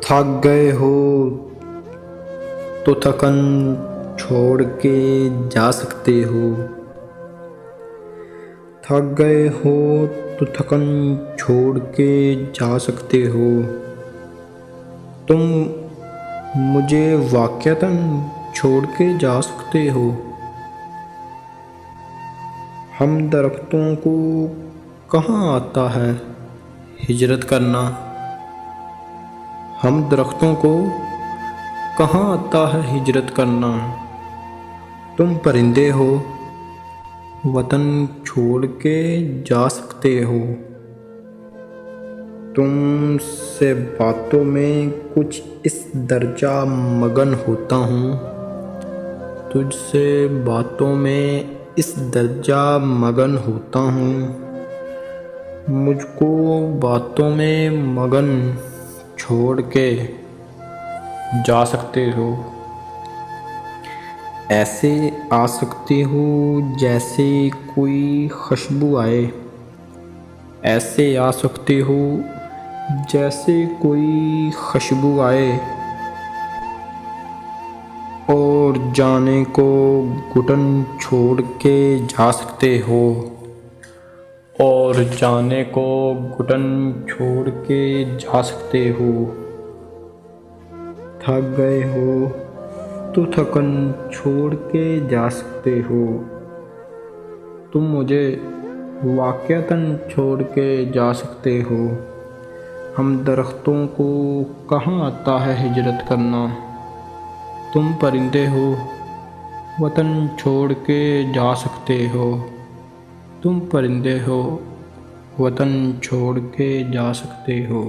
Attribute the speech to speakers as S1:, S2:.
S1: थक गए हो तो थकन छोड़ के जा सकते हो। थक गए हो तो थकन छोड़ के जा सकते हो। तुम मुझे वाक़तन छोड़ के जा सकते हो। हम दरख्तों को कहाँ आता है हिजरत करना। हम दरख्तों को कहाँ आता है हिजरत करना। तुम परिंदे हो वतन छोड़ के जा सकते हो। तुमसे बातों में कुछ इस दर्जा मगन होता हूँ। तुझसे बातों में इस दर्जा मगन होता हूँ। मुझको बातों में मगन छोड़ के जा सकते हो। ऐसे आ सकते हो जैसे कोई खुशबू आए। ऐसे आ सकते हो जैसे कोई खुशबू आए। और जाने को घुटन छोड़ के जा सकते हो। और जाने को घुटन छोड़ के जा सकते हो। थक गए हो तो थकन छोड़ के जा सकते हो। तुम मुझे वाक़तन छोड़ के जा सकते हो। हम दरख्तों को कहाँ आता है हिजरत करना। तुम परिंदे हो वतन छोड़ के जा सकते हो। तुम परिंदे हो वतन छोड़ के जा सकते हो।